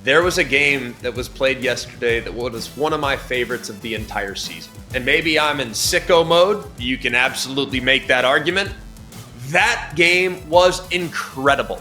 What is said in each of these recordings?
There was a game that was played yesterday that was one of my favorites of the entire season. And maybe I'm in sicko mode. You can absolutely make that argument. That game was incredible.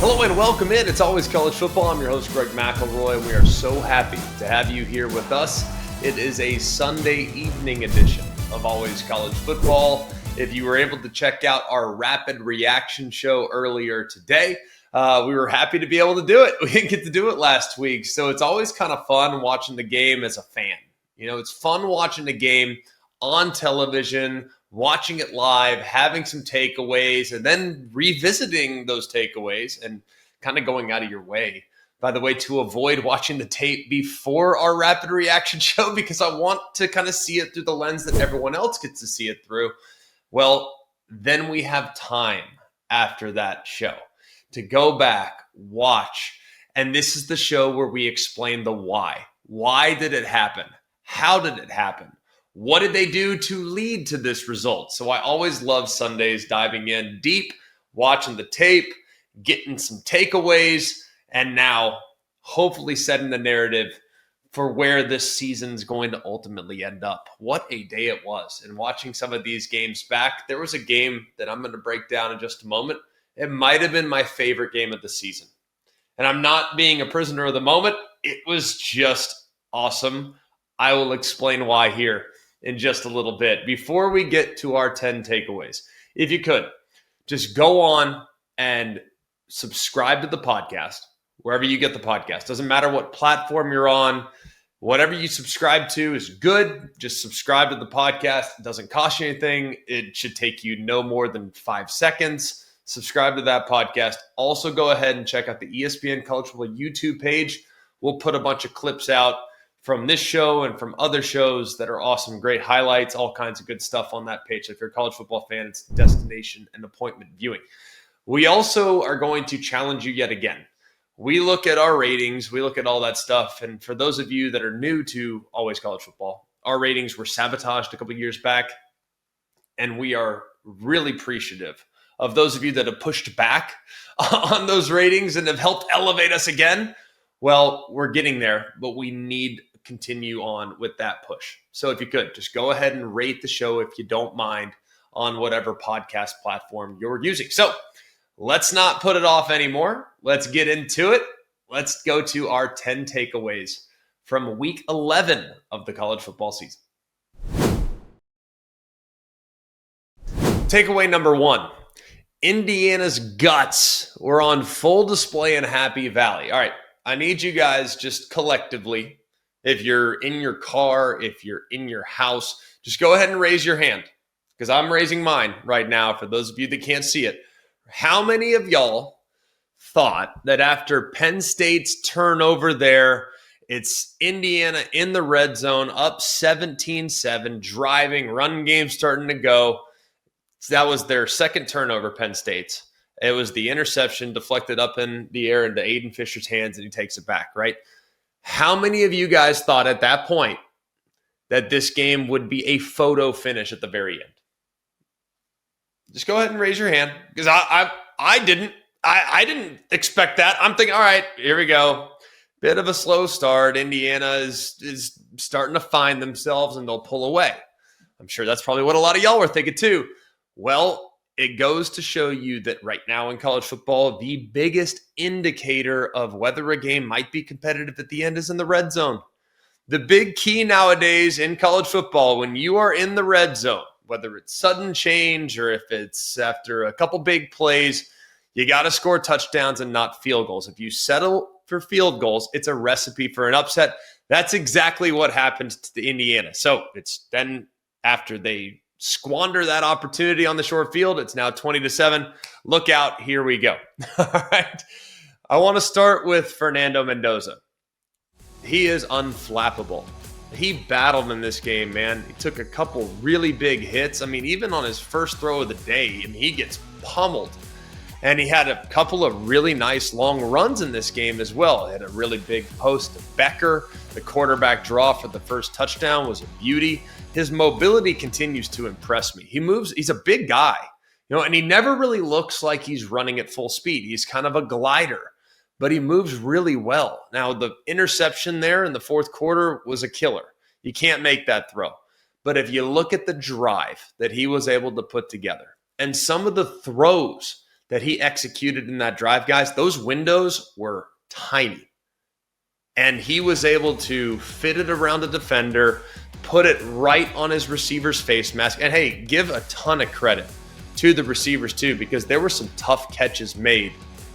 Hello and welcome in. It's always college football. I'm your host, Greg McElroy. We are so happy to have you here with us. It is a Sunday evening edition of Always College Football. If you were able to check out our rapid reaction show earlier today, we were happy to be able to do it. We didn't get to do it last week, so it's always kind of fun watching the game as a fan. You know, it's fun watching the game on television, watching it live, having some takeaways, and then revisiting those takeaways and kind of going out of your way, by the way, to avoid watching the tape before our rapid reaction show because I want to kind of see it through the lens that everyone else gets to see it through. Well, then we have time after that show to go back, watch, and this is the show where we explain the why. Why did it happen? How did it happen? What did they do to lead to this result? So I always love Sundays diving in deep, watching the tape, getting some takeaways, and now hopefully setting the narrative for where this season's going to ultimately end up. What a day it was. And watching some of these games back, there was a game that I'm going to break down in just a moment. It might have been my favorite game of the season. And I'm not being a prisoner of the moment. It was just awesome. I will explain why here in just a little bit. Before we get to our 10 takeaways, if you could, just go on and subscribe to the podcast, wherever you get the podcast. Doesn't matter what platform you're on. Whatever you subscribe to is good. Just subscribe to the podcast. It doesn't cost you anything. It should take you no more than 5 seconds. Subscribe to that podcast. Also, go ahead and check out the ESPN College Football YouTube page. We'll put a bunch of clips out from this show and from other shows that are awesome, great highlights, all kinds of good stuff on that page. So if you're a college football fan, it's destination and appointment viewing. We also are going to challenge you yet again. We look at our ratings, we look at all that stuff. And for those of you that are new to Always College Football, our ratings were sabotaged a couple of years back. And we are really appreciative of those of you that have pushed back on those ratings and have helped elevate us again. Well, we're getting there, but we need to continue on with that push. So if you could, just go ahead and rate the show if you don't mind on whatever podcast platform you're using. So let's not put it off anymore. Let's get into it. Let's go to our 10 takeaways from week 11 of the college football season. Takeaway number 1, Indiana's guts were on full display in Happy Valley. All right, I need you guys just collectively, if you're in your car, if you're in your house, just go ahead and raise your hand because I'm raising mine right now for those of you that can't see it. How many of y'all thought that after Penn State's turnover there, it's Indiana in the red zone, up 17-7, driving, run game starting to go. That was their second turnover, Penn State's. It was the interception deflected up in the air into Aiden Fisher's hands, and he takes it back, right? How many of you guys thought at that point that this game would be a photo finish at the very end? Just go ahead and raise your hand because I didn't. I didn't expect that. I'm thinking, all right, here we go. Bit of a slow start. Indiana is starting to find themselves and they'll pull away. I'm sure that's probably what a lot of y'all were thinking too. Well, it goes to show you that right now in college football, the biggest indicator of whether a game might be competitive at the end is in the red zone. The big key nowadays in college football, when you are in the red zone, whether it's sudden change or if it's after a couple big plays, you got to score touchdowns and not field goals. If you settle for field goals, it's a recipe for an upset. That's exactly what happened to Indiana. So it's then after they squander that opportunity on the short field, it's now 20-7. Look out. Here we go. All right. I want to start with Fernando Mendoza. He is unflappable. He battled in this game, man. He took a couple really big hits. I mean, even on his first throw of the day, he gets pummeled. And he had a couple of really nice long runs in this game as well. He had a really big post to Becker. The quarterback draw for the first touchdown was a beauty. His mobility continues to impress me. He moves. He's a big guy. And he never really looks like he's running at full speed. He's kind of a glider, but he moves really well. Now, the interception there in the fourth quarter was a killer. You can't make that throw. But if you look at the drive that he was able to put together and some of the throws that he executed in that drive, guys, those windows were tiny. And he was able to fit it around the defender, put it right on his receiver's face mask. And hey, give a ton of credit to the receivers too, because there were some tough catches made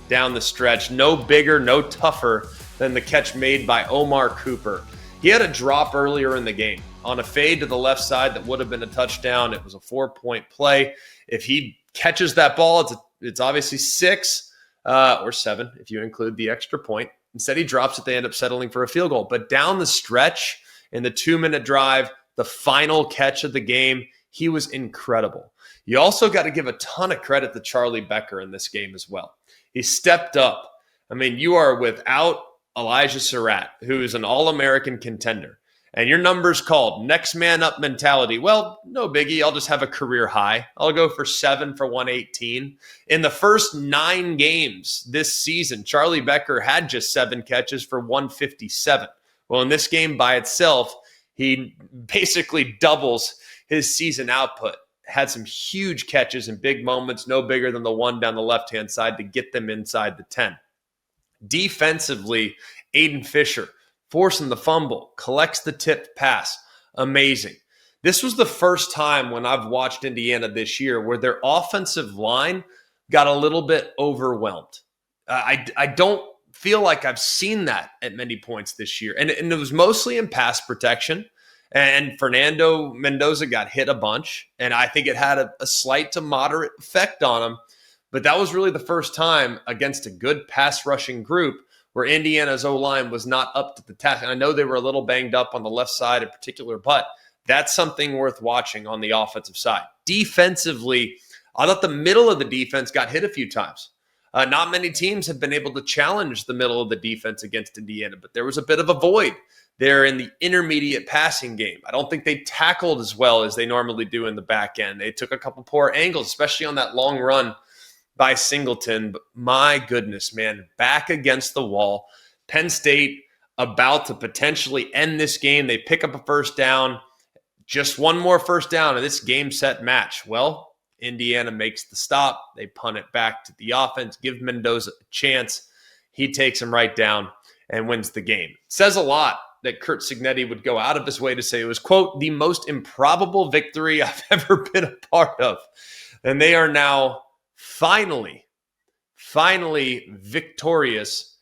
down the stretch. No bigger, no tougher than the catch made by Omar Cooper. He had a drop earlier in the game on a fade to the left side that would have been a touchdown. It was a 4-point play. If he catches that ball, it's obviously 6 or 7 if you include the extra point. Instead, he drops it. They end up settling for a field goal. But down the stretch in the 2-minute drive, the final catch of the game, he was incredible. You also got to give a ton of credit to Charlie Becker in this game as well. He stepped up. I mean, you are without Elijah Surratt, who's an All-American contender, and your number's called next man up mentality. Well, no biggie. I'll just have a career high. I'll go for 7 for 118. In the first 9 games this season, Charlie Becker had just 7 catches for 157. Well, in this game by itself, he basically doubles his season output. Had some huge catches and big moments, no bigger than the one down the left-hand side to get them inside the 10. Defensively, Aiden Fisher forcing the fumble, collects the tipped pass. Amazing. This was the first time when I've watched Indiana this year where their offensive line got a little bit overwhelmed. I don't feel like I've seen that at many points this year. And it was mostly in pass protection. And Fernando Mendoza got hit a bunch. And I think it had a slight to moderate effect on him. But that was really the first time against a good pass rushing group where Indiana's O-line was not up to the task. And I know they were a little banged up on the left side in particular, but that's something worth watching on the offensive side. Defensively, I thought the middle of the defense got hit a few times. Not many teams have been able to challenge the middle of the defense against Indiana, but there was a bit of a void there in the intermediate passing game. I don't think they tackled as well as they normally do in the back end. They took a couple poor angles, especially on that long run by Singleton. But my goodness, man, back against the wall. Penn State about to potentially end this game. They pick up a first down, just one more first down, and this game set match. Well, Indiana makes the stop. They punt it back to the offense, give Mendoza a chance. He takes him right down and wins the game. It says a lot that Curt Cignetti would go out of his way to say it was, quote, the most improbable victory I've ever been a part of. And they are now finally victorious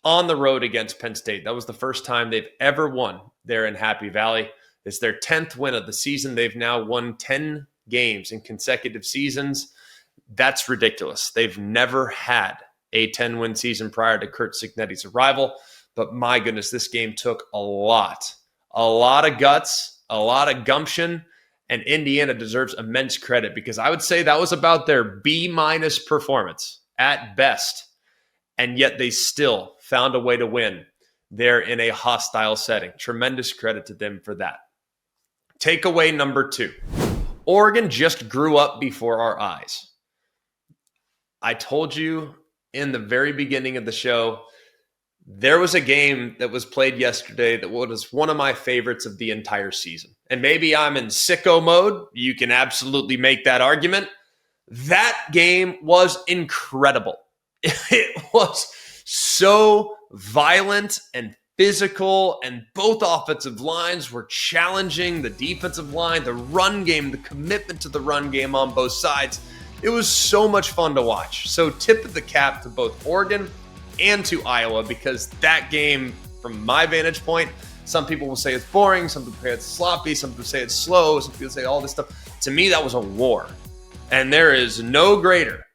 on the road against Penn State. That was the first time they've ever won there in Happy Valley. It's their 10th win of the season. They've now won 10 games in consecutive seasons. That's ridiculous. They've never had a 10-win season prior to Curt Cignetti's arrival. But my goodness, this game took a lot of guts, a lot of gumption, and Indiana deserves immense credit because I would say that was about their B- performance at best. And yet they still found a way to win there in a hostile setting. Tremendous credit to them for that. Takeaway number 2. Oregon just grew up before our eyes. I told you in the very beginning of the show, there was a game that was played yesterday that was one of my favorites of the entire season. And maybe I'm in sicko mode. You can absolutely make that argument. That game was incredible. It was so violent and physical, and both offensive lines were challenging the defensive line, the run game, the commitment to the run game on both sides. It was so much fun to watch. So tip of the cap to both Oregon and to Iowa, because that game, from my vantage point, some people will say it's boring, some people say it's sloppy, some people say it's slow, some people say all this stuff. To me, that was a war. And there is no greater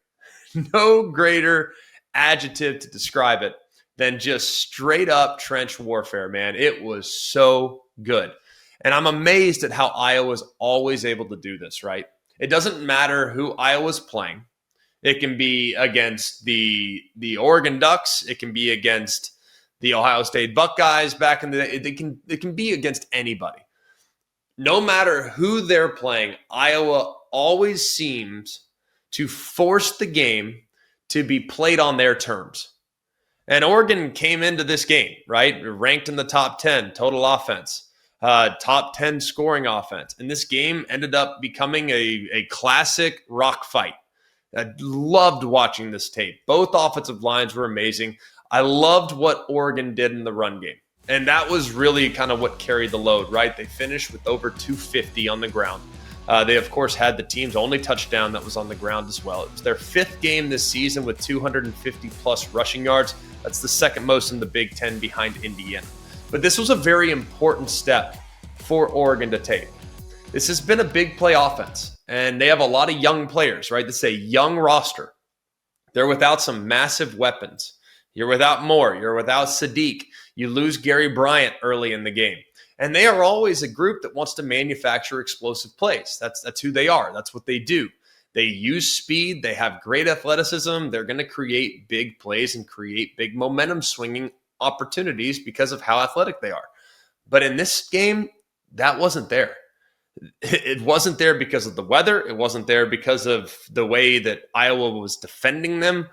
adjective to describe it than just straight up trench warfare, man. It was so good. And I'm amazed at how Iowa's always able to do this, right? It doesn't matter who Iowa's playing. It can be against the Oregon Ducks. It can be against the Ohio State Buckeyes back in the day. It can be against anybody. No matter who they're playing, Iowa always seems to force the game to be played on their terms. And Oregon came into this game, right, ranked in the top 10 total offense, top 10 scoring offense. And this game ended up becoming a classic rock fight. I loved watching this tape. Both offensive lines were amazing. I loved what Oregon did in the run game. And that was really kind of what carried the load, right? They finished with over 250 on the ground. They, of course, had the team's only touchdown that was on the ground as well. It was their 5th game this season with 250-plus rushing yards. That's the second most in the Big Ten behind Indiana. But this was a very important step for Oregon to take. This has been a big play offense, and they have a lot of young players, right? This is a young roster. They're without some massive weapons. You're without Moore. You're without Sadiq. You lose Gary Bryant early in the game. And they are always a group that wants to manufacture explosive plays. That's who they are. That's what they do. They use speed. They have great athleticism. They're going to create big plays and create big momentum swinging opportunities because of how athletic they are. But in this game, that wasn't there. It wasn't there because of the weather. It wasn't there because of the way that Iowa was defending them.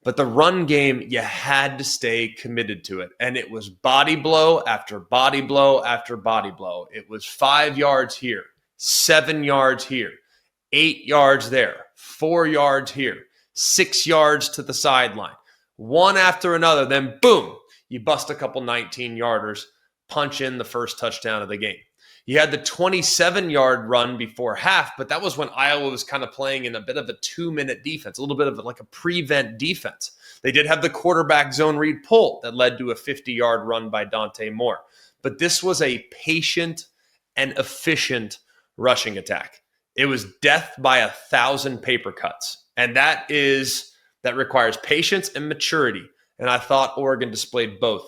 But the run game, you had to stay committed to it. And it was body blow after body blow after body blow. It was 5 yards here, 7 yards here, 8 yards there, 4 yards here, 6 yards to the sideline. One after another, then boom, you bust a couple 19-yarders, punch in the first touchdown of the game. You had the 27-yard run before half, but that was when Iowa was kind of playing in a bit of a 2-minute defense, a little bit of like a prevent defense. They did have the quarterback zone read pull that led to a 50-yard run by Dante Moore. But this was a patient and efficient rushing attack. It was death by 1,000 paper cuts. And that requires patience and maturity. And I thought Oregon displayed both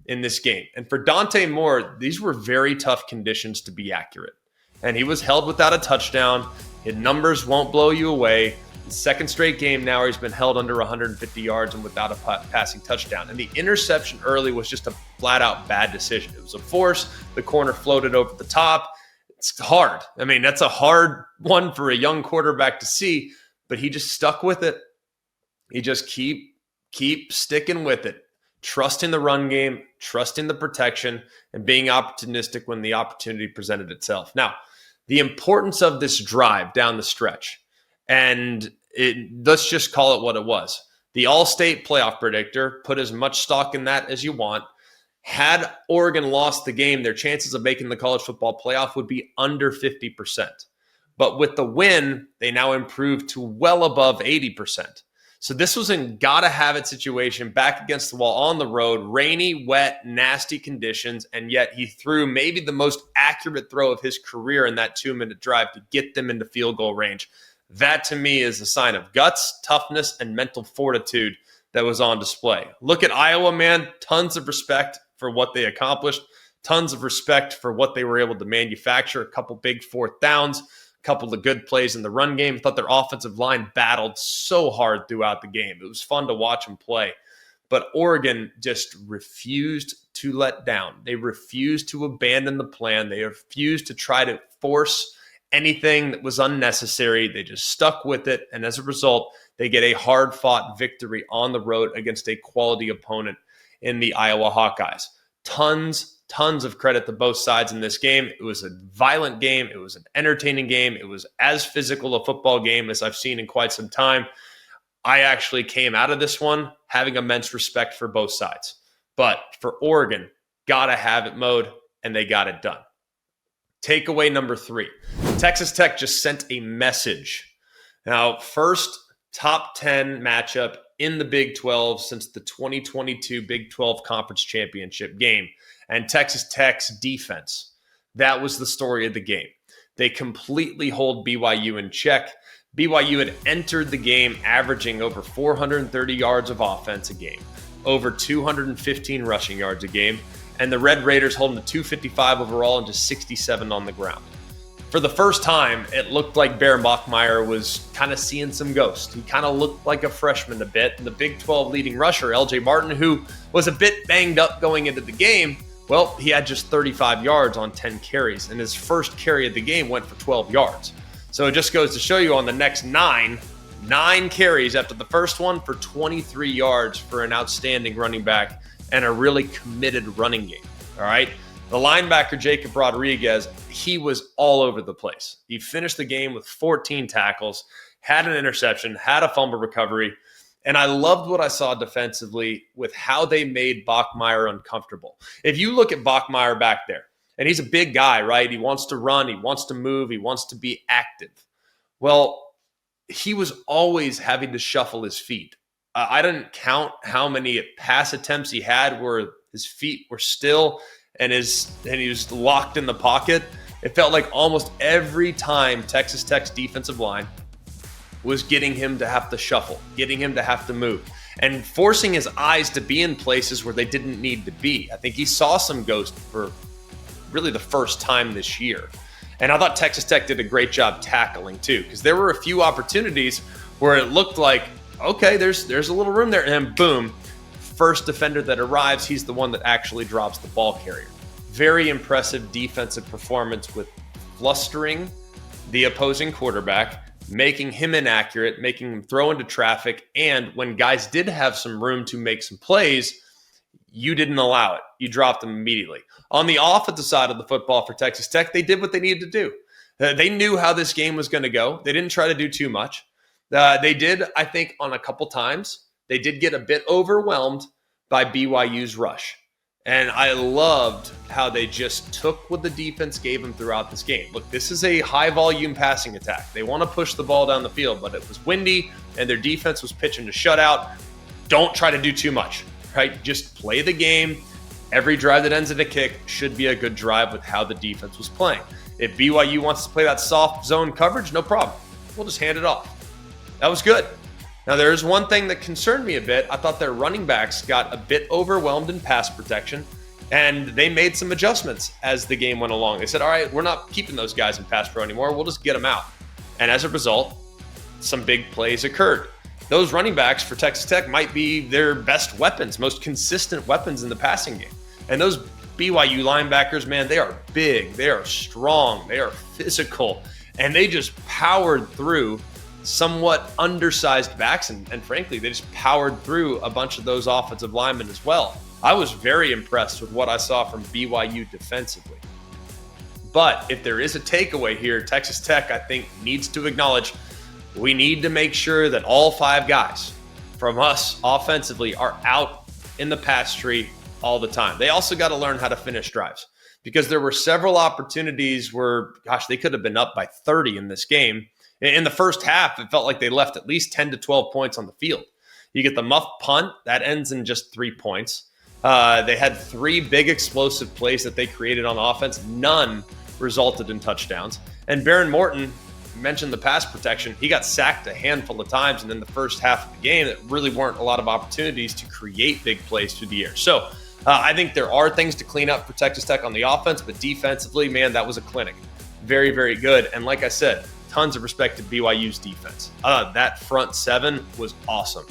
in this game. And for Dante Moore, these were very tough conditions to be accurate. And he was held without a touchdown. His numbers won't blow you away. The second straight game now where he's been held under 150 yards and without a passing touchdown. And the interception early was just a flat-out bad decision. It was a force. The corner floated over the top. It's hard. I mean, that's a hard one for a young quarterback to see, but he just stuck with it. He just keep sticking with it. Trusting the run game, trusting the protection, and being opportunistic when the opportunity presented itself. Now, the importance of this drive down the stretch, and let's just call it what it was. The All-State playoff predictor, put as much stock in that as you want. Had Oregon lost the game, their chances of making the college football playoff would be under 50%. But with the win, they now improved to well above 80%. So this was a gotta-have-it situation, back against the wall on the road, rainy, wet, nasty conditions, and yet he threw maybe the most accurate throw of his career in that 2-minute drive to get them into field goal range. That, to me, is a sign of guts, toughness, and mental fortitude that was on display. Look at Iowa, man. Tons of respect for what they accomplished. Tons of respect for what they were able to manufacture. A couple big fourth downs. Couple of good plays in the run game. I thought their offensive line battled so hard throughout the game. It was fun to watch them play. But Oregon just refused to let down. They refused to abandon the plan. They refused to try to force anything that was unnecessary. They just stuck with it. And as a result, they get a hard-fought victory on the road against a quality opponent in the Iowa Hawkeyes. Tons of credit to both sides in this game. It was a violent game. It was an entertaining game. It was as physical a football game as I've seen in quite some time. I actually came out of this one having immense respect for both sides. But for Oregon, gotta have it mode, and they got it done. Takeaway number 3. Texas Tech just sent a message. Now, first top 10 matchup in the Big 12 since the 2022 Big 12 Conference Championship game. And Texas Tech's defense, that was the story of the game. They completely hold BYU in check. BYU had entered the game averaging over 430 yards of offense a game, over 215 rushing yards a game, and the Red Raiders holding to 255 overall and just 67 on the ground. For the first time, it looked like Bear Bachmeier was kind of seeing some ghosts. He kind of looked like a freshman a bit. And the Big 12 leading rusher, LJ Martin, who was a bit banged up going into the game, well, he had just 35 yards on 10 carries, and his first carry of the game went for 12 yards. So it just goes to show you on the next 9, 9 carries after the first one for 23 yards for an outstanding running back and a really committed running game. All right. The linebacker, Jacob Rodriguez, he was all over the place. He finished the game with 14 tackles, had an interception, had a fumble recovery. And I loved what I saw defensively with how they made Bachmeier uncomfortable. If you look at Bachmeier back there, and he's a big guy, right? He wants to run, he wants to move, he wants to be active. Well, he was always having to shuffle his feet. I didn't count how many pass attempts he had where his feet were still and he was locked in the pocket. It felt like almost every time Texas Tech's defensive line was getting him to have to shuffle, getting him to have to move, and forcing his eyes to be in places where they didn't need to be. I think he saw some ghosts for really the first time this year. And I thought Texas Tech did a great job tackling too, because there were a few opportunities where it looked like, okay, there's a little room there, and then boom, first defender that arrives, he's the one that actually drops the ball carrier. Very impressive defensive performance with flustering the opposing quarterback, making him inaccurate, making him throw into traffic, and when guys did have some room to make some plays, you didn't allow it. You dropped them immediately. On the offensive side of the football for Texas Tech, they did what they needed to do. They knew how this game was going to go. They didn't try to do too much. They did, I think, on a couple times, they did get a bit overwhelmed by BYU's rush. And I loved how they just took what the defense gave them throughout this game. Look, this is a high-volume passing attack. They want to push the ball down the field, but it was windy, and their defense was pitching to shutout. Don't try to do too much, right? Just play the game. Every drive that ends in a kick should be a good drive with how the defense was playing. If BYU wants to play that soft zone coverage, no problem. We'll just hand it off. That was good. Now, there is one thing that concerned me a bit. I thought their running backs got a bit overwhelmed in pass protection, and they made some adjustments as the game went along. They said, all right, we're not keeping those guys in pass pro anymore. We'll just get them out. And as a result, some big plays occurred. Those running backs for Texas Tech might be their best weapons, most consistent weapons in the passing game. And those BYU linebackers, man, they are big, they are strong, they are physical, and they just powered through somewhat undersized backs, and frankly, they just powered through a bunch of those offensive linemen as well. I was very impressed with what I saw from BYU defensively. But if there is a takeaway here, Texas Tech, I think, needs to acknowledge we need to make sure that all 5 guys from us offensively are out in the pass tree all the time. They also got to learn how to finish drives, because there were several opportunities where, gosh, they could have been up by 30 in this game. In the first half, it felt like they left at least 10 to 12 points on the field. You get the muff punt, that ends in just 3 points. They had 3 big explosive plays that they created on offense. None resulted in touchdowns. And Baron Morton, mentioned the pass protection, he got sacked a handful of times, and in the first half of the game, there really weren't a lot of opportunities to create big plays through the air. So I think there are things to clean up for Texas Tech on the offense, but defensively, man, that was a clinic. Very, very good. And like I said, tons of respect to BYU's defense. That front 7 was awesome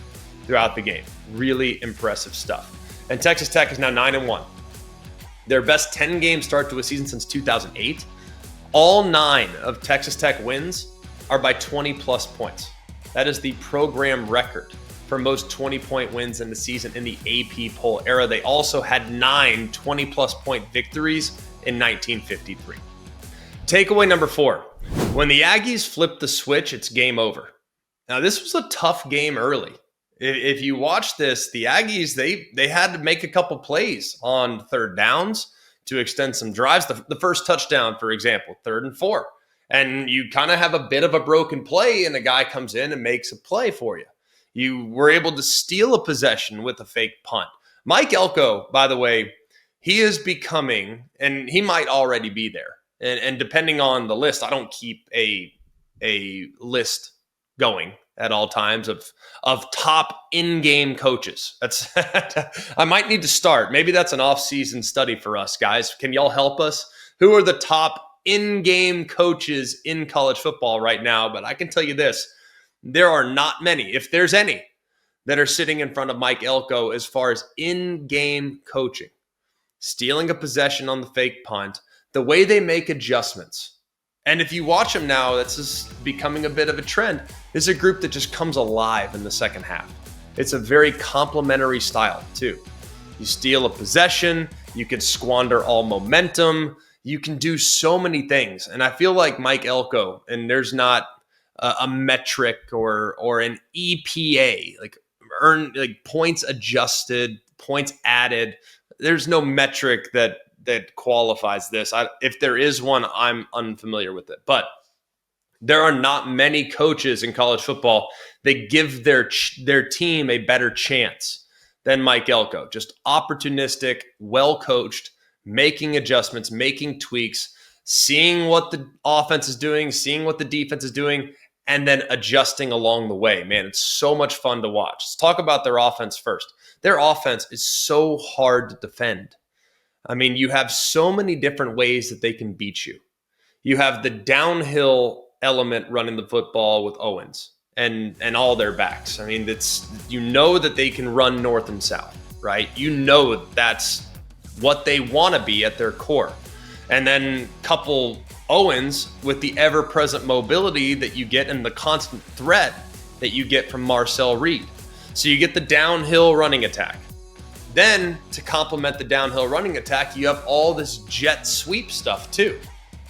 throughout the game. Really impressive stuff. And Texas Tech is now 9-1. Their best 10-game start to a season since 2008. All 9 of Texas Tech wins are by 20-plus points. That is the program record for most 20-point wins in the season in the AP poll era. They also had 9 20-plus point victories in 1953. Takeaway number 4. When the Aggies flip the switch, it's game over. Now, this was a tough game early. If you watch this, the Aggies, they had to make a couple plays on third downs to extend some drives. The first touchdown, for example, 3rd and 4. And you kind of have a bit of a broken play, and a guy comes in and makes a play for you. You were able to steal a possession with a fake punt. Mike Elko, by the way, he is becoming, and he might already be there. And depending on the list, I don't keep a list going at all times of top in-game coaches. That's I might need to start. Maybe that's an off-season study for us, guys. Can y'all help us? Who are the top in-game coaches in college football right now? But I can tell you this, there are not many, if there's any, that are sitting in front of Mike Elko as far as in-game coaching. Stealing a possession on the fake punt, the way they make adjustments And if you watch them now, that's just becoming a bit of a trend. This is a group that just comes alive in the second half. It's a very complementary style, too. You steal a possession, you can squander all momentum, you can do so many things. And I feel like Mike Elko, and there's not a metric or an EPA, like points adjusted, points added. There's no metric that qualifies this. If there is one, I'm unfamiliar with it. But there are not many coaches in college football that give their team a better chance than Mike Elko. Just opportunistic, well coached, making adjustments, making tweaks, seeing what the offense is doing, seeing what the defense is doing, and then adjusting along the way. Man, it's so much fun to watch. Let's talk about their offense first. Their offense is so hard to defend. I mean, you have so many different ways that they can beat you. You have the downhill element running the football with Owens and all their backs. I mean, that they can run north and south, right? You know that's what they want to be at their core. And then couple Owens with the ever-present mobility that you get and the constant threat that you get from Marcel Reed. So you get the downhill running attack. Then, to complement the downhill running attack, you have all this jet sweep stuff too,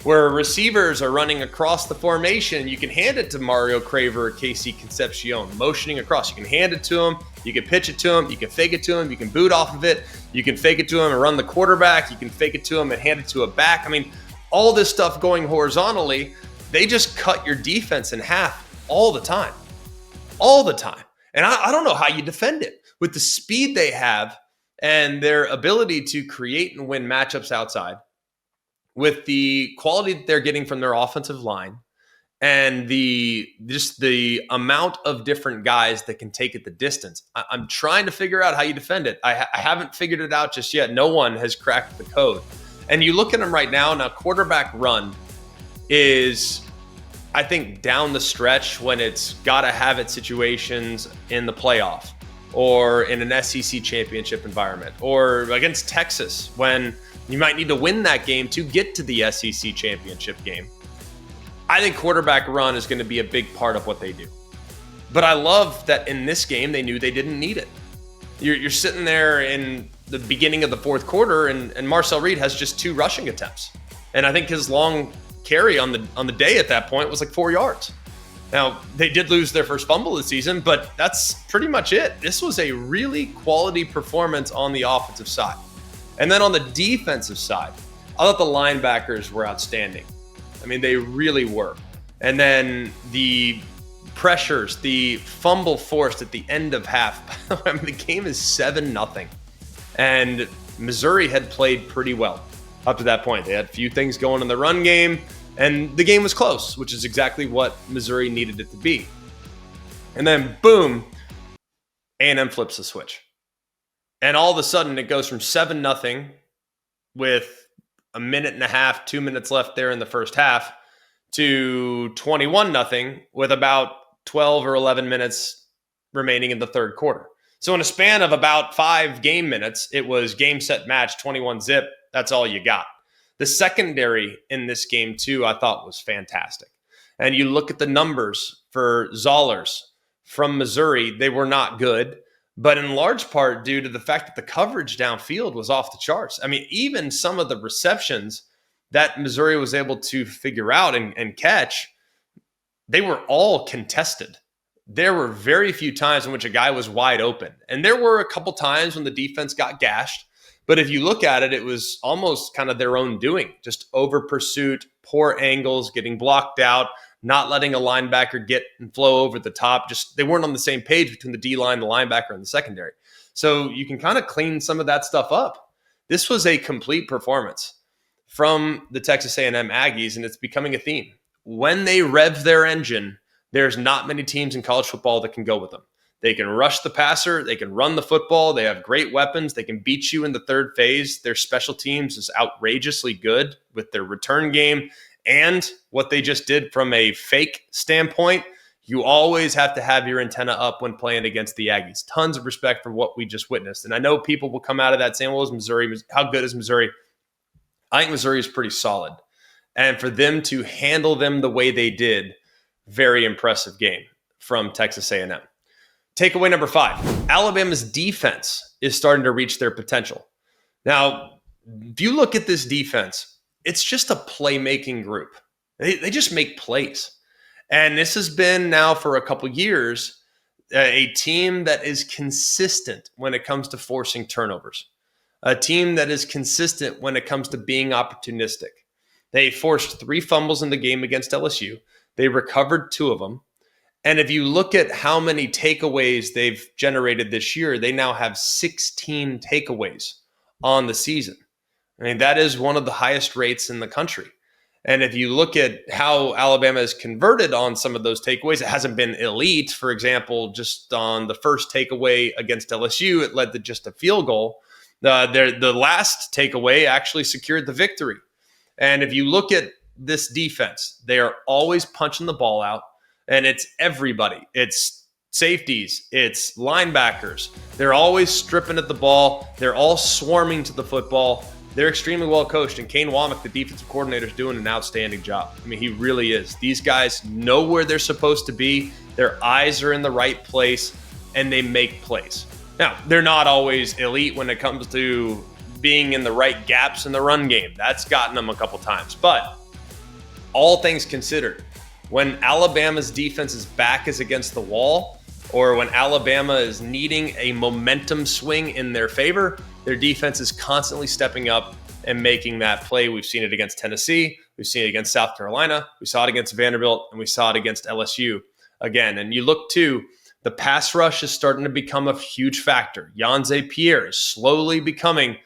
where receivers are running across the formation. You can hand it to Mario Craver or Casey Concepcion, motioning across. You can hand it to him, you can pitch it to him, you can fake it to him, you can boot off of it, you can fake it to him and run the quarterback, you can fake it to him and hand it to a back. I mean, all this stuff going horizontally, they just cut your defense in half all the time. All the time. And I don't know how you defend it. With the speed they have, and their ability to create and win matchups outside, with the quality that they're getting from their offensive line, and the amount of different guys that can take it the distance. I'm trying to figure out how you defend it. I haven't figured it out just yet. No one has cracked the code. And you look at them right now, quarterback run is, I think, down the stretch when it's got to have it situations in the playoff, or in an SEC championship environment, or against Texas when you might need to win that game to get to the SEC championship game. I think quarterback run is going to be a big part of what they do. But I love that in this game, they knew they didn't need it. You're sitting there in the beginning of the fourth quarter, and Marcel Reed has just 2 rushing attempts. And I think his long carry on the day at that point was like 4 yards. Now, they did lose their first fumble this season, but that's pretty much it. This was a really quality performance on the offensive side. And then on the defensive side, I thought the linebackers were outstanding. I mean, they really were. And then the pressures, the fumble forced at the end of half. I mean, the game is 7-0. And Missouri had played pretty well up to that point. They had a few things going in the run game, and the game was close, which is exactly what Missouri needed it to be. And then, boom, A&M flips the switch. And all of a sudden, it goes from 7-0 with a minute and a half, 2 minutes left there in the first half, to 21-0 with about 12 or 11 minutes remaining in the third quarter. So in a span of about 5 game minutes, it was game, set, match, 21-zip. That's all you got. The secondary in this game, too, I thought was fantastic. And you look at the numbers for Zollers from Missouri, they were not good, but in large part due to the fact that the coverage downfield was off the charts. I mean, even some of the receptions that Missouri was able to figure out and catch, they were all contested. There were very few times in which a guy was wide open. And there were a couple times when the defense got gashed. But if you look at it, it was almost kind of their own doing. Just over pursuit, poor angles, getting blocked out, not letting a linebacker get and flow over the top. Just they weren't on the same page between the D-line, the linebacker, and the secondary. So you can kind of clean some of that stuff up. This was a complete performance from the Texas A&M Aggies, and it's becoming a theme. When they rev their engine, there's not many teams in college football that can go with them. They can rush the passer. They can run the football. They have great weapons. They can beat you in the third phase. Their special teams is outrageously good with their return game and what they just did from a fake standpoint. You always have to have your antenna up when playing against the Aggies. Tons of respect for what we just witnessed. And I know people will come out of that saying, well, is Missouri, how good is Missouri? I think Missouri is pretty solid. And for them to handle them the way they did, very impressive game from Texas A&M. Takeaway number 5, Alabama's defense is starting to reach their potential. Now, if you look at this defense, it's just a playmaking group. They just make plays. And this has been now for a couple years a team that is consistent when it comes to forcing turnovers, a team that is consistent when it comes to being opportunistic. They forced 3 fumbles in the game against LSU. They recovered 2 of them. And if you look at how many takeaways they've generated this year, they now have 16 takeaways on the season. I mean, that is one of the highest rates in the country. And if you look at how Alabama has converted on some of those takeaways, it hasn't been elite. For example, just on the first takeaway against LSU, it led to just a field goal. The last takeaway actually secured the victory. And if you look at this defense, they are always punching the ball out, and it's everybody. It's safeties, it's linebackers. They're always stripping at the ball. They're all swarming to the football. They're extremely well coached, and Kane Womack, the defensive coordinator, is doing an outstanding job. I mean, he really is. These guys know where they're supposed to be. Their eyes are in the right place, and they make plays. Now, they're not always elite when it comes to being in the right gaps in the run game. That's gotten them a couple times. But all things considered, when Alabama's defense's back is against the wall, or when Alabama is needing a momentum swing in their favor, their defense is constantly stepping up and making that play. We've seen it against Tennessee. We've seen it against South Carolina. We saw it against Vanderbilt, and we saw it against LSU again. And you look to the pass rush is starting to become a huge factor. Yanze Pierre is slowly becoming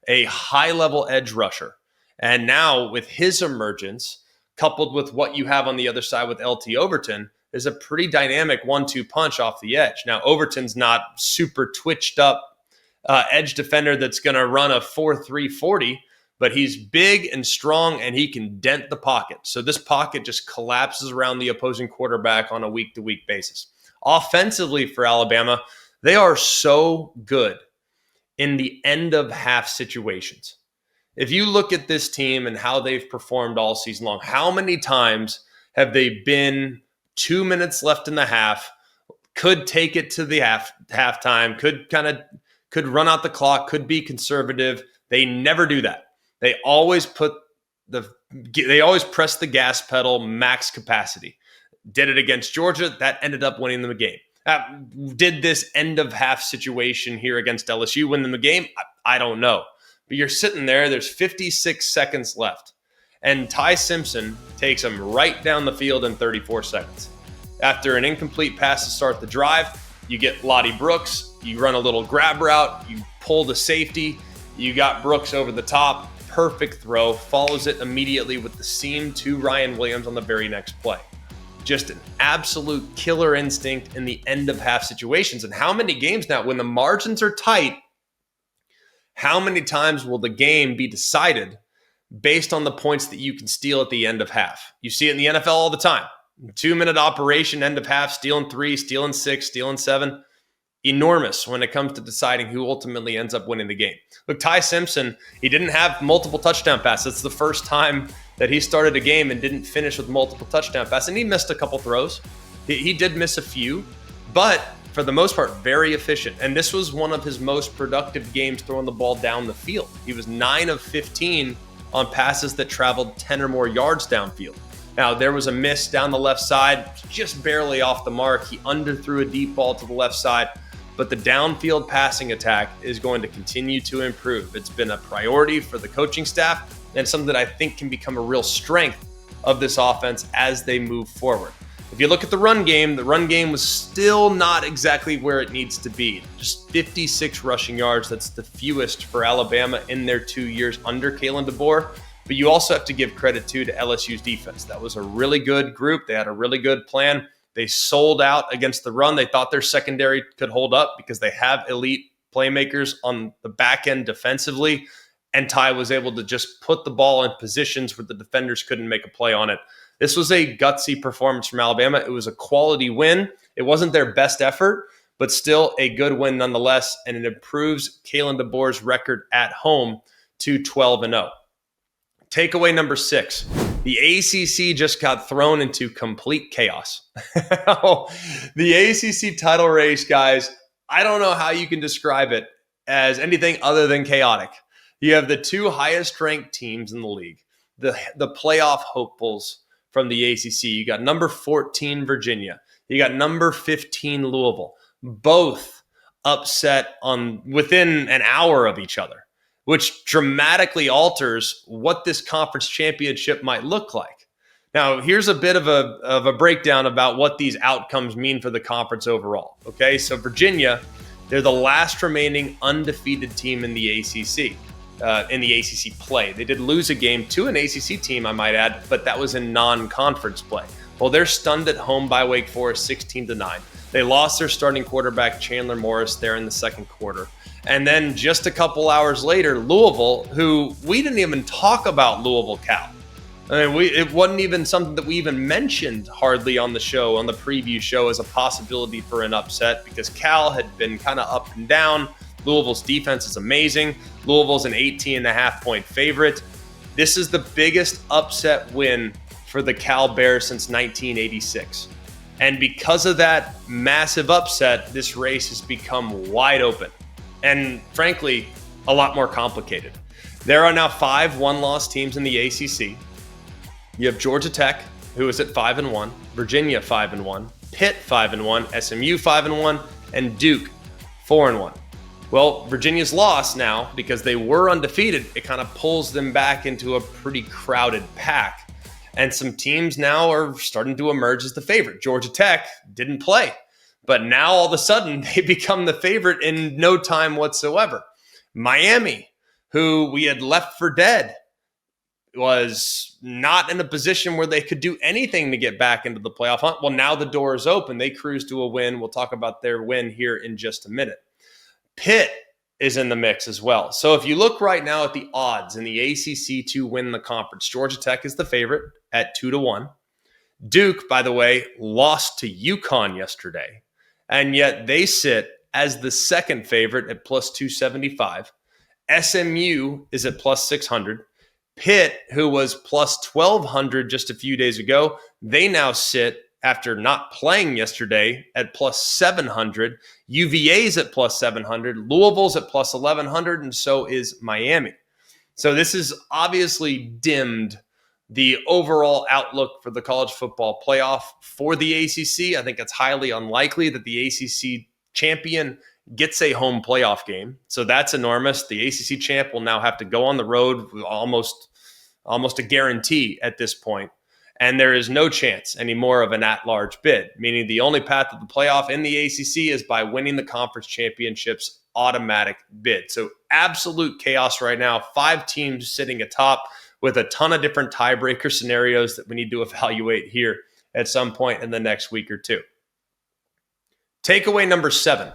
a high-level edge rusher. And now with his emergence, coupled with what you have on the other side with LT Overton, is a pretty dynamic 1-2 punch off the edge. Now, Overton's not super twitched up edge defender that's going to run a 4.3 40, but he's big and strong, and he can dent the pocket. So this pocket just collapses around the opposing quarterback on a week-to-week basis. Offensively for Alabama, they are so good in the end-of-half situations. If you look at this team and how they've performed all season long, how many times have they been 2 minutes left in the half, could take it to the halftime, could run out the clock, could be conservative? They never do that. They always press the gas pedal max capacity. Did it against Georgia. That ended up winning them the game. Did this end of half situation here against LSU win them the game? I don't know. But you're sitting there, there's 56 seconds left, and Ty Simpson takes him right down the field in 34 seconds. After an incomplete pass to start the drive, you get Lottie Brooks, you run a little grab route, you pull the safety, you got Brooks over the top, perfect throw, follows it immediately with the seam to Ryan Williams on the very next play. Just an absolute killer instinct in the end of half situations. And how many games now, when the margins are tight, how many times will the game be decided based on the points that you can steal at the end of half? You see it in the NFL all the time. 2-minute operation, end of half, stealing 3, stealing 6, stealing 7. Enormous when it comes to deciding who ultimately ends up winning the game. Look, Ty Simpson, he didn't have multiple touchdown passes. It's the first time that he started a game and didn't finish with multiple touchdown passes. And he missed a couple throws. He did miss a few, but for the most part, very efficient. And this was one of his most productive games throwing the ball down the field. He was 9 of 15 on passes that traveled 10 or more yards downfield. Now, there was a miss down the left side, just barely off the mark. He underthrew a deep ball to the left side, but the downfield passing attack is going to continue to improve. It's been a priority for the coaching staff and something that I think can become a real strength of this offense as they move forward. If you look at the run game was still not exactly where it needs to be. Just 56 rushing yards. That's the fewest for Alabama in their 2 years under Kalen DeBoer. But you also have to give credit to LSU's defense. That was a really good group. They had a really good plan. They sold out against the run. They thought their secondary could hold up because they have elite playmakers on the back end defensively. And Ty was able to just put the ball in positions where the defenders couldn't make a play on it. This was a gutsy performance from Alabama. It was a quality win. It wasn't their best effort, but still a good win nonetheless. And it improves Kalen DeBoer's record at home to 12-0. Takeaway number 6. The ACC just got thrown into complete chaos. The ACC title race, guys, I don't know how you can describe it as anything other than chaotic. You have the two highest ranked teams in the league, the playoff hopefuls from the ACC. You got number 14 Virginia. You got number 15 Louisville. Both upset on within an hour of each other, which dramatically alters what this conference championship might look like. Now, here's a bit of a breakdown about what these outcomes mean for the conference overall. Okay, so Virginia, they're the last remaining undefeated team in the ACC. In the ACC play. They did lose a game to an ACC team, I might add, but that was in non-conference play. Well, they're stunned at home by Wake Forest 16-9. They lost their starting quarterback, Chandler Morris, there in the second quarter. And then just a couple hours later, Louisville, who we didn't even talk about Louisville Cal. I mean, it wasn't even something that we even mentioned hardly on the show, on the preview show, as a possibility for an upset because Cal had been kind of up and down. Louisville's defense is amazing. Louisville's an 18.5-point favorite. This is the biggest upset win for the Cal Bears since 1986. And because of that massive upset, this race has become wide open and, frankly, a lot more complicated. There are now 5 one-loss teams in the ACC. You have Georgia Tech, who is at 5-1, Virginia 5-1, Pitt 5-1, SMU 5-1, and Duke 4-1. Well, Virginia's lost now because they were undefeated. It kind of pulls them back into a pretty crowded pack. And some teams now are starting to emerge as the favorite. Georgia Tech didn't play, but now all of a sudden they become the favorite in no time whatsoever. Miami, who we had left for dead, was not in a position where they could do anything to get back into the playoff hunt. Well, now the door is open. They cruise to a win. We'll talk about their win here in just a minute. Pitt is in the mix as well. So if you look right now at the odds in the ACC to win the conference, Georgia Tech is the favorite at 2-1. Duke, by the way, lost to UConn yesterday, and yet they sit as the second favorite at plus 275. SMU is at plus 600. Pitt, who was plus 1,200 just a few days ago, they now sit after not playing yesterday at plus 700. UVA's at plus 700. Louisville's at plus 1,100, and so is Miami. So this has obviously dimmed the overall outlook for the college football playoff for the ACC. I think it's highly unlikely that the ACC champion gets a home playoff game. So that's enormous. The ACC champ will now have to go on the road, almost a guarantee at this point. And there is no chance anymore of an at-large bid, meaning the only path to the playoff in the ACC is by winning the conference championships automatic bid. So absolute chaos right now. 5 teams sitting atop with a ton of different tiebreaker scenarios that we need to evaluate here at some point in the next week or two. Takeaway number 7.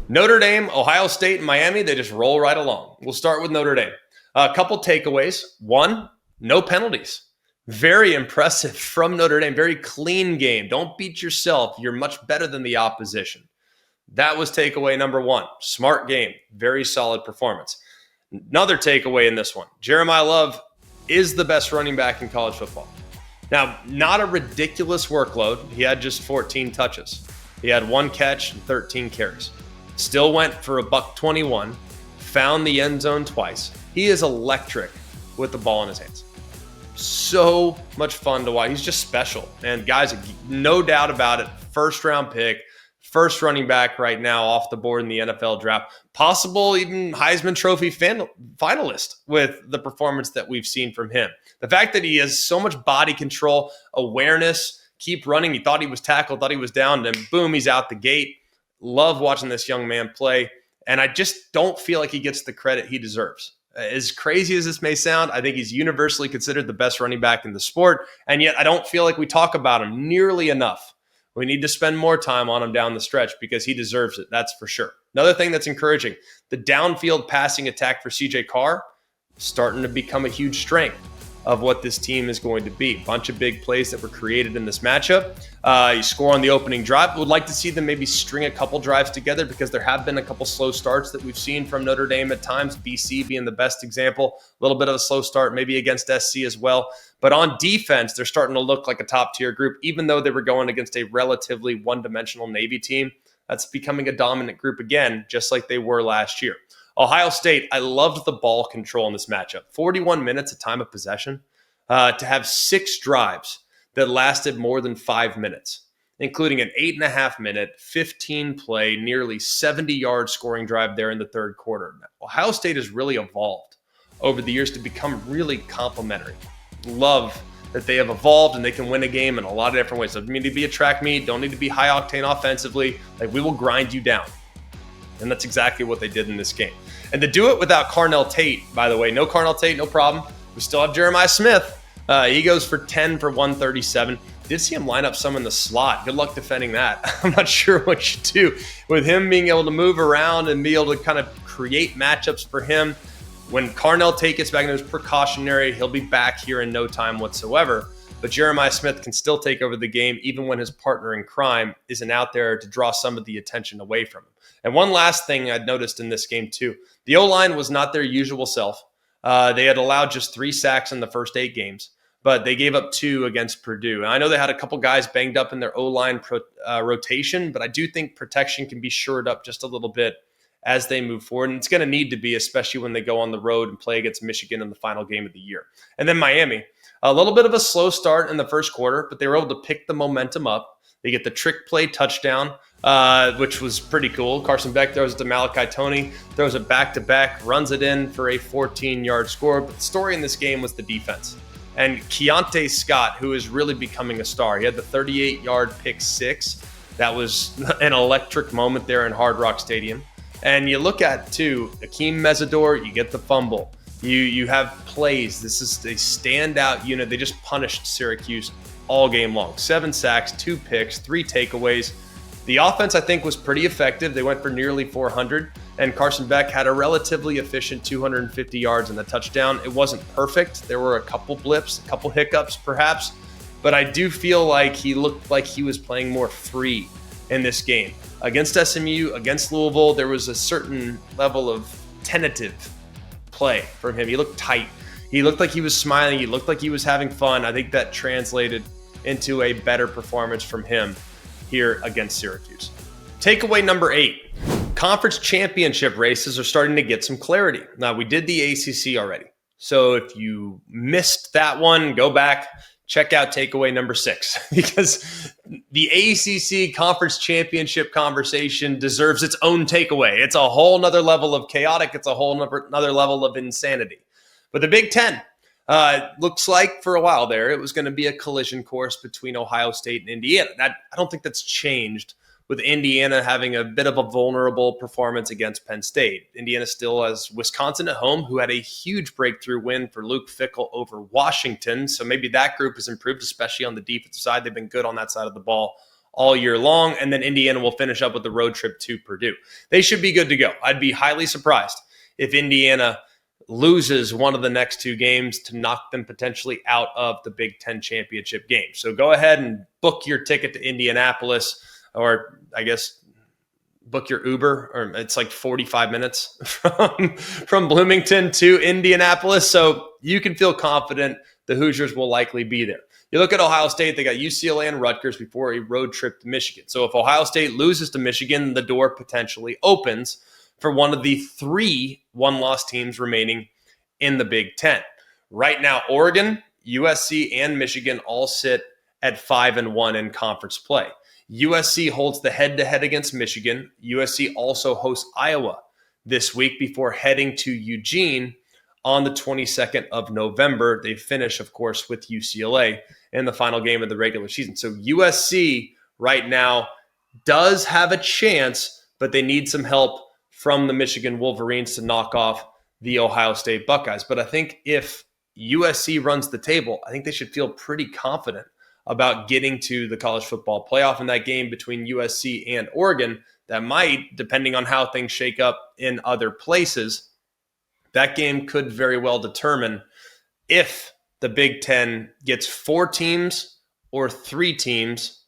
Notre Dame, Ohio State, and Miami, they just roll right along. We'll start with Notre Dame. A couple takeaways. 1, no penalties. Very impressive from Notre Dame. Very clean game. Don't beat yourself. You're much better than the opposition. That was takeaway number 1. Smart game. Very solid performance. Another takeaway in this one. Jeremiah Love is the best running back in college football. Now, not a ridiculous workload. He had just 14 touches. He had 1 catch and 13 carries. Still went for $121. Found the end zone twice. He is electric with the ball in his hands. So much fun to watch. He's just special. And guys, no doubt about it, first round pick, first running back right now off the board in the NFL draft, possible even Heisman Trophy finalist with the performance that we've seen from him. The fact that he has so much body control, awareness, keep running. He thought he was tackled, thought he was down, and boom, he's out the gate. Love watching this young man play. And I just don't feel like he gets the credit he deserves. As crazy as this may sound, I think he's universally considered the best running back in the sport, and yet I don't feel like we talk about him nearly enough. We need to spend more time on him down the stretch because he deserves it, that's for sure. Another thing that's encouraging, the downfield passing attack for CJ Carr starting to become a huge strength. of what this team is going to be. Bunch of big plays that were created in this matchup. You score on the opening drive. Would like to see them maybe string a couple drives together because there have been a couple slow starts that we've seen from Notre Dame at times, BC being the best example. A little bit of a slow start, maybe against SC as well. But on defense, they're starting to look like a top-tier group, even though they were going against a relatively one-dimensional Navy team. That's becoming a dominant group again, just like they were last year. Ohio State, I loved the ball control in this matchup. 41 minutes of time of possession to have 6 drives that lasted more than 5 minutes, including an 8.5-minute, 15-play, nearly 70-yard scoring drive there in the third quarter. Ohio State has really evolved over the years to become really complementary. Love that they have evolved and they can win a game in a lot of different ways. Doesn't need to be a track meet, don't need to be high octane offensively. Like, we will grind you down. And that's exactly what they did in this game. And to do it without Carnell Tate, by the way, no Carnell Tate, no problem. We still have Jeremiah Smith. He goes for 10 for 137. Did see him line up some in the slot. Good luck defending that. I'm not sure what you do with him being able to move around and be able to kind of create matchups for him. When Carnell Tate gets back into his precautionary, he'll be back here in no time whatsoever. But Jeremiah Smith can still take over the game even when his partner in crime isn't out there to draw some of the attention away from him. And one last thing I'd noticed in this game too, the O-line was not their usual self. They had allowed just 3 sacks in the first 8 games, but they gave up 2 against Purdue. And I know they had a couple guys banged up in their O-line rotation, but I do think protection can be shored up just a little bit as they move forward. And it's going to need to be, especially when they go on the road and play against Michigan in the final game of the year. And then Miami, a little bit of a slow start in the first quarter, but they were able to pick the momentum up. They get the trick play touchdown, which was pretty cool. Carson Beck throws it to Malachi Toney, throws it back-to-back, runs it in for a 14-yard score. But the story in this game was the defense. And Keontae Scott, who is really becoming a star. He had the 38-yard pick 6. That was an electric moment there in Hard Rock Stadium. And you look at, too, Akeem Mesidor, you get the fumble. You have plays. This is a standout unit. They just punished Syracuse all game long. 7 sacks, 2 picks, 3 takeaways. The offense, I think, was pretty effective. They went for nearly 400, and Carson Beck had a relatively efficient 250 yards and a touchdown. It wasn't perfect. There were a couple blips, a couple hiccups perhaps, but I do feel like he looked like he was playing more free in this game. Against SMU, against Louisville, there was a certain level of tentative play from him. He looked tight. He looked like he was smiling. He looked like he was having fun. I think that translated into a better performance from him here against Syracuse. Takeaway number 8. Conference championship races are starting to get some clarity. Now, we did the ACC already. So if you missed that one, go back, check out takeaway number 6, because the ACC conference championship conversation deserves its own takeaway. It's a whole nother level of chaotic. It's a whole nother level of insanity. But the Big Ten, looks like for a while there, it was going to be a collision course between Ohio State and Indiana. I don't think that's changed with Indiana having a bit of a vulnerable performance against Penn State. Indiana still has Wisconsin at home, who had a huge breakthrough win for Luke Fickell over Washington. So maybe that group has improved, especially on the defensive side. They've been good on that side of the ball all year long. And then Indiana will finish up with the road trip to Purdue. They should be good to go. I'd be highly surprised if Indiana loses one of the next 2 games to knock them potentially out of the Big Ten championship game. So go ahead and book your ticket to Indianapolis, or I guess book your Uber, or it's like 45 minutes from Bloomington to Indianapolis. So you can feel confident the Hoosiers will likely be there. You look at Ohio State, they got UCLA and Rutgers before a road trip to Michigan. So if Ohio State loses to Michigan, the door potentially opens for one of the 3 one-loss teams remaining in the Big Ten. Right now, Oregon, USC, and Michigan all sit at 5-1 in conference play. USC holds the head-to-head against Michigan. USC also hosts Iowa this week before heading to Eugene on the 22nd of November. They finish, of course, with UCLA in the final game of the regular season. So USC right now does have a chance, but they need some help from the Michigan Wolverines to knock off the Ohio State Buckeyes. But I think if USC runs the table, I think they should feel pretty confident about getting to the college football playoff in that game between USC and Oregon. That might, depending on how things shake up in other places, that game could very well determine if the Big Ten gets 4 teams or 3 teams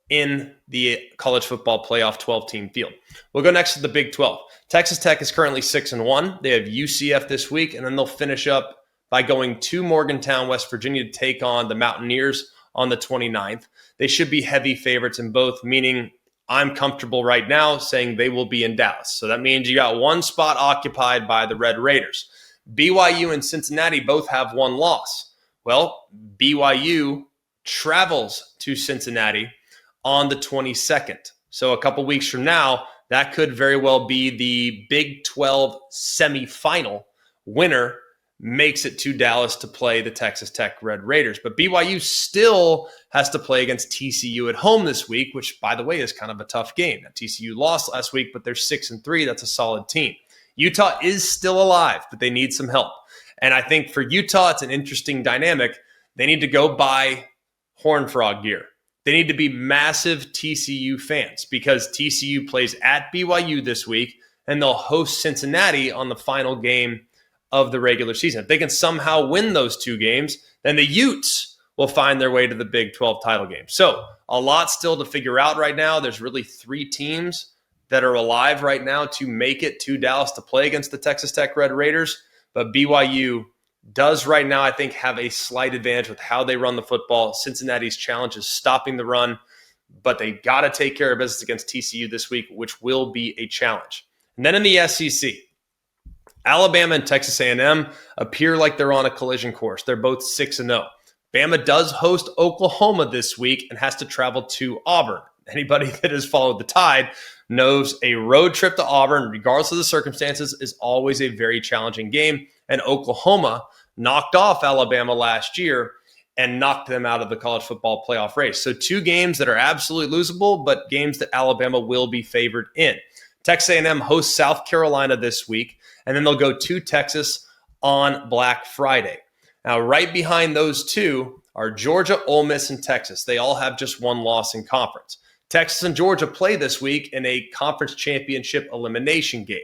in the college football playoff 12-team field. We'll go next to the Big 12. Texas Tech is currently 6-1. They have UCF this week, and then they'll finish up by going to Morgantown, West Virginia to take on the Mountaineers on the 29th. They should be heavy favorites in both, meaning I'm comfortable right now saying they will be in Dallas. So that means you got one spot occupied by the Red Raiders. BYU and Cincinnati both have one loss. Well, BYU travels to Cincinnati on the 22nd. So a couple weeks from now, that could very well be the Big 12 semifinal. Winner makes it to Dallas to play the Texas Tech Red Raiders. But BYU still has to play against TCU at home this week, which, by the way, is kind of a tough game. Now, TCU lost last week, but they're 6-3. That's a solid team. Utah is still alive, but they need some help. And I think for Utah, it's an interesting dynamic. They need to go buy Horned Frog gear. They need to be massive TCU fans because TCU plays at BYU this week, and they'll host Cincinnati on the final game of the regular season. If they can somehow win those 2 games, then the Utes will find their way to the Big 12 title game. So a lot still to figure out right now. There's really 3 teams that are alive right now to make it to Dallas to play against the Texas Tech Red Raiders. But BYU does right now, I think, have a slight advantage with how they run the football. Cincinnati's challenge is stopping the run, but they got to take care of business against TCU this week, which will be a challenge. And then in the SEC, Alabama and Texas A&M appear like they're on a collision course. They're both 6-0. Bama does host Oklahoma this week and has to travel to Auburn. Anybody that has followed the Tide knows a road trip to Auburn, regardless of the circumstances, is always a very challenging game. And Oklahoma knocked off Alabama last year and knocked them out of the college football playoff race. So 2 games that are absolutely losable, but games that Alabama will be favored in. Texas A&M hosts South Carolina this week, and then they'll go to Texas on Black Friday. Now, right behind those 2 are Georgia, Ole Miss, and Texas. They all have just 1 loss in conference. Texas and Georgia play this week in a conference championship elimination game.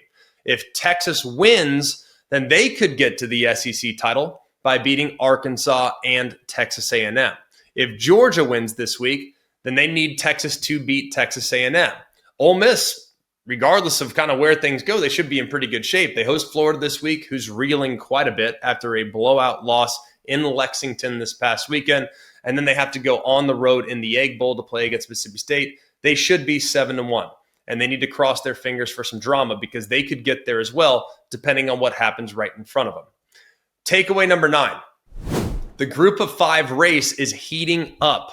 If Texas wins, then they could get to the SEC title by beating Arkansas and Texas A&M. If Georgia wins this week, then they need Texas to beat Texas A&M. Ole Miss, regardless of kind of where things go, they should be in pretty good shape. They host Florida this week, who's reeling quite a bit after a blowout loss in Lexington this past weekend. And then they have to go on the road in the Egg Bowl to play against Mississippi State. They should be 7-1. And they need to cross their fingers for some drama because they could get there as well, depending on what happens right in front of them. Takeaway number 9. The group of 5 race is heating up.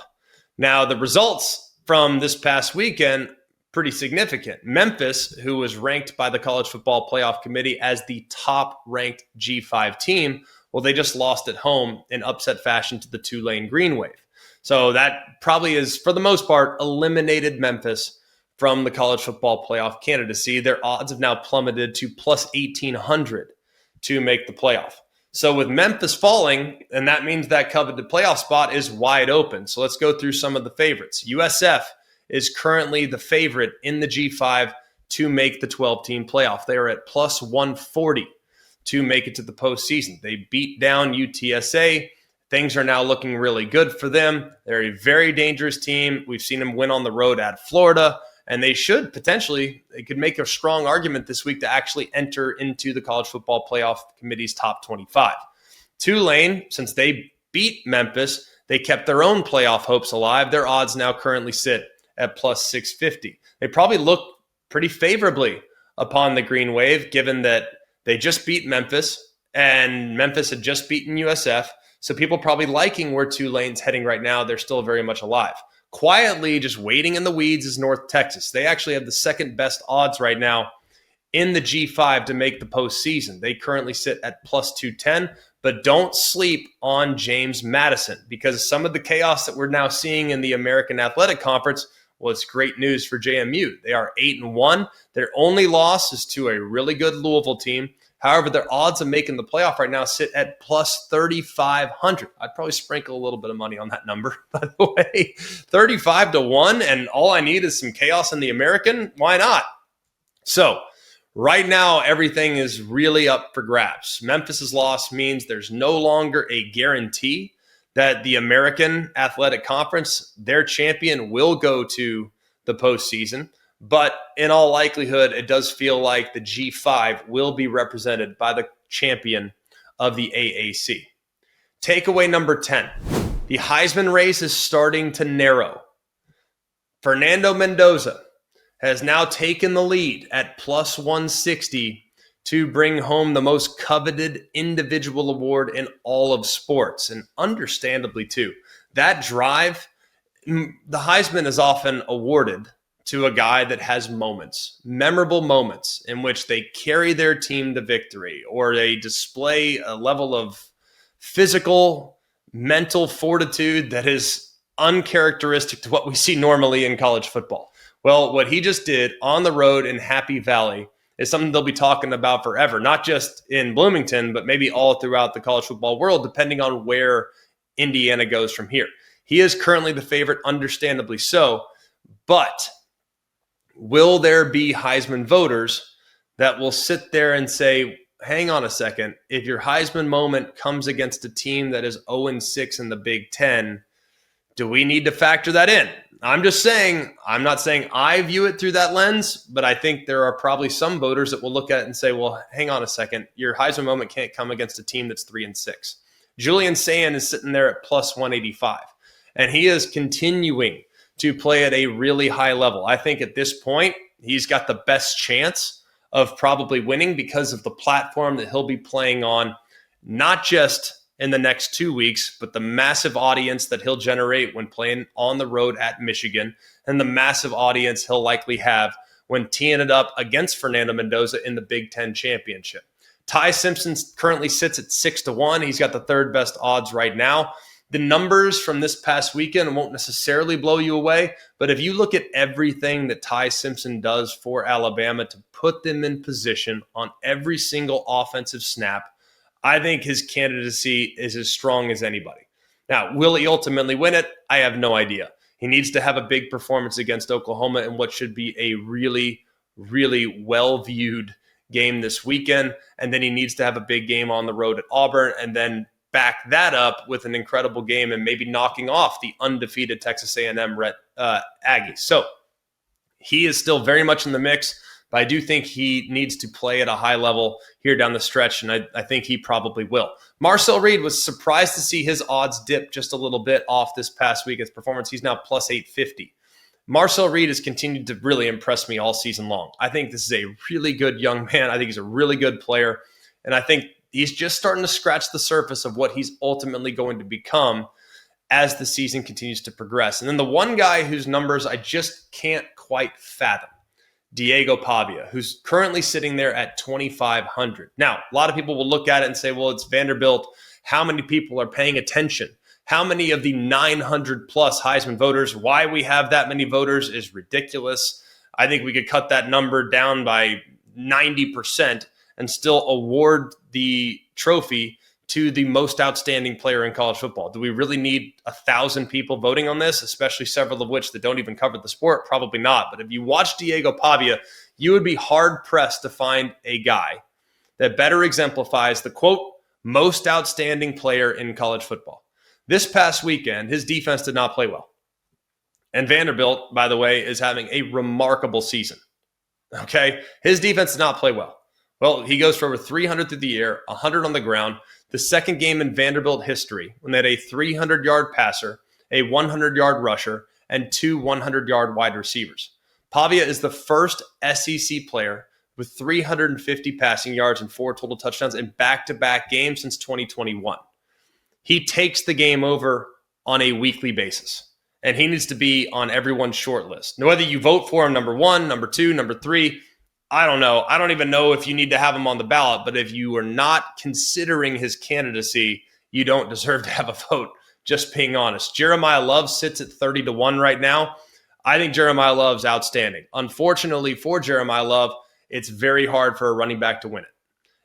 Now, the results from this past weekend, pretty significant. Memphis, who was ranked by the College Football Playoff Committee as the top-ranked G5 team, well, they just lost at home in upset fashion to the Tulane Green Wave. So that probably is, for the most part, eliminated Memphis from the college football playoff candidacy. Their odds have now plummeted to plus 1,800 to make the playoff. So with Memphis falling, and that means that coveted playoff spot is wide open. So let's go through some of the favorites. USF is currently the favorite in the G5 to make the 12-team playoff. They are at plus 140 to make it to the postseason. They beat down UTSA. Things are now looking really good for them. They're a very dangerous team. We've seen them win on the road at Florida, and they could make a strong argument this week to actually enter into the College Football Playoff Committee's top 25. Tulane, since they beat Memphis, they kept their own playoff hopes alive. Their odds now currently sit at plus 650. They probably look pretty favorably upon the Green Wave, given that they just beat Memphis, and Memphis had just beaten USF. So people probably liking where Tulane's heading right now. They're still very much alive. Quietly, just waiting in the weeds is North Texas. They actually have the second best odds right now in the G5 to make the postseason. They currently sit at plus 210, but don't sleep on James Madison because some of the chaos that we're now seeing in the American Athletic Conference was great news for JMU. They are 8-1. Their only loss is to a really good Louisville team. However, their odds of making the playoff right now sit at plus 3,500. I'd probably sprinkle a little bit of money on that number, by the way. 35-1, and all I need is some chaos in the American. Why not? So Right now, everything is really up for grabs. Memphis's loss means there's no longer a guarantee that the American Athletic Conference, their champion, will go to the postseason. But in all likelihood, it does feel like the G5 will be represented by the champion of the AAC. Takeaway number 10. The Heisman race is starting to narrow. Fernando Mendoza has now taken the lead at plus 160 to bring home the most coveted individual award in all of sports, and understandably too. That drive, the Heisman is often awarded to a guy that has moments, memorable moments in which they carry their team to victory or they display a level of physical, mental fortitude that is uncharacteristic to what we see normally in college football. Well, what he just did on the road in Happy Valley is something they'll be talking about forever, not just in Bloomington, but maybe all throughout the college football world, depending on where Indiana goes from here. He is currently the favorite, understandably so, but will there be Heisman voters that will sit there and say, hang on a second, if your Heisman moment comes against a team that is 0-6 in the Big Ten, do we need to factor that in? I'm just saying, I'm not saying I view it through that lens, but I think there are probably some voters that will look at it and say, well, hang on a second, your Heisman moment can't come against a team that's 3-6. Julian Sayin is sitting there at plus 185, and he is continuing to play at a really high level. I think at this point, he's got the best chance of probably winning because of the platform that he'll be playing on, not just in the next 2 weeks, but the massive audience that he'll generate when playing on the road at Michigan, and the massive audience he'll likely have when teeing it up against Fernando Mendoza in the Big Ten championship. Ty Simpson currently sits at 6-1. He's got the third best odds right now. The numbers from this past weekend won't necessarily blow you away, but if you look at everything that Ty Simpson does for Alabama to put them in position on every single offensive snap, I think his candidacy is as strong as anybody. Now, will he ultimately win it? I have no idea. He needs to have a big performance against Oklahoma in what should be a really, really well-viewed game this weekend. And then he needs to have a big game on the road at Auburn and then back that up with an incredible game and maybe knocking off the undefeated Texas A&M Aggies. So he is still very much in the mix. But I do think he needs to play at a high level here down the stretch, and I think he probably will. Marcel Reed was surprised to see his odds dip just a little bit off this past weekend's performance. He's now plus 850. Marcel Reed has continued to really impress me all season long. I think this is a really good young man. I think he's a really good player, and I think he's just starting to scratch the surface of what he's ultimately going to become as the season continues to progress. And then the one guy whose numbers I just can't quite fathom, Diego Pavia, who's currently sitting there at 2,500. Now, a lot of people will look at it and say, well, it's Vanderbilt. How many people are paying attention? How many of the 900 plus Heisman voters, why we have that many voters is ridiculous. I think we could cut that number down by 90% and still award the trophy to the most outstanding player in college football. Do we really need 1,000 people voting on this, especially several of which that don't even cover the sport? Probably not. But if you watch Diego Pavia, you would be hard-pressed to find a guy that better exemplifies the, quote, most outstanding player in college football. This past weekend, his defense did not play well. And Vanderbilt, by the way, is having a remarkable season. Okay? His defense did not play well. Well, he goes for over 300 through the air, 100 on the ground. The second game in Vanderbilt history when they had a 300-yard passer, a 100-yard rusher, and 2 100-yard wide receivers. Pavia is the first SEC player with 350 passing yards and 4 total touchdowns in back-to-back games since 2021. He takes the game over on a weekly basis, and he needs to be on everyone's short list. Now, whether you vote for him number 1, number 2, number 3, I don't know. I don't even know if you need to have him on the ballot, but if you are not considering his candidacy, you don't deserve to have a vote, just being honest. Jeremiah Love sits at 30-1 right now. I think Jeremiah Love's outstanding. Unfortunately for Jeremiah Love, it's very hard for a running back to win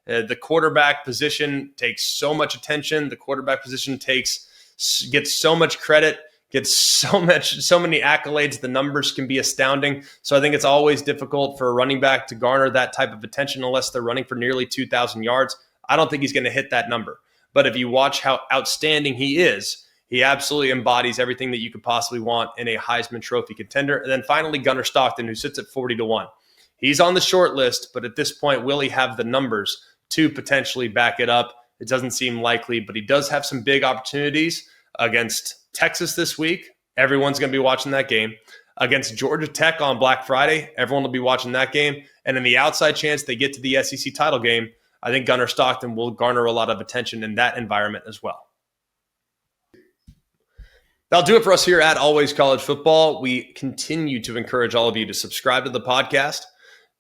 it. The quarterback position takes so much attention. The quarterback position gets so much credit gets so many accolades. The numbers can be astounding. So I think it's always difficult for a running back to garner that type of attention unless they're running for nearly 2,000 yards. I don't think he's going to hit that number. But if you watch how outstanding he is, he absolutely embodies everything that you could possibly want in a Heisman Trophy contender. And then finally, Gunnar Stockton, who sits at 40-1. He's on the short list, but at this point, will he have the numbers to potentially back it up? It doesn't seem likely, but he does have some big opportunities against Texas this week. Everyone's going to be watching that game. Against Georgia Tech on Black Friday, everyone will be watching that game. And in the outside chance they get to the SEC title game, I think Gunnar Stockton will garner a lot of attention in that environment as well. That'll do it for us here at Always College Football. We continue to encourage all of you to subscribe to the podcast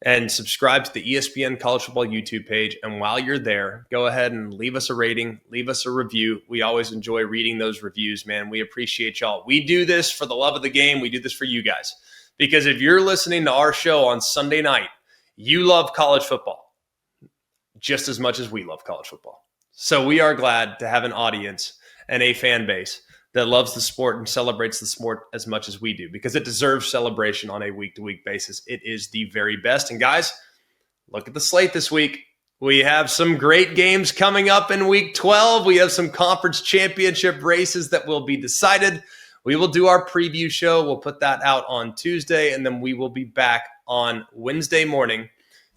and subscribe to the ESPN College Football YouTube page. And while you're there, go ahead and leave us a rating, leave us a review. We always enjoy reading those reviews, man. We appreciate y'all. We do this for the love of the game. We do this for you guys. Because if you're listening to our show on Sunday night, you love college football just as much as we love college football. So we are glad to have an audience and a fan base that loves the sport and celebrates the sport as much as we do, because it deserves celebration on a week-to-week basis. It is the very best. And guys, look at the slate this week. We have some great games coming up in week 12. We have some conference championship races that will be decided. We will do our preview show. We'll put that out on Tuesday, and then we will be back on Wednesday morning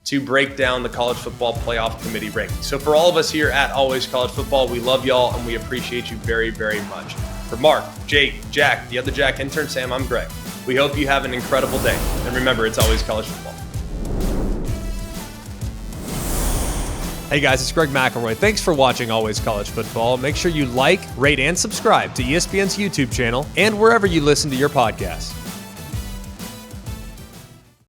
to break down the College Football Playoff Committee rankings. So for all of us here at Always College Football, we love y'all and we appreciate you very, very much. For Mark, Jake, Jack, the other Jack intern, Sam, I'm Greg. We hope you have an incredible day. And remember, it's always college football. Hey guys, it's Greg McElroy. Thanks for watching Always College Football. Make sure you like, rate, and subscribe to ESPN's YouTube channel and wherever you listen to your podcasts.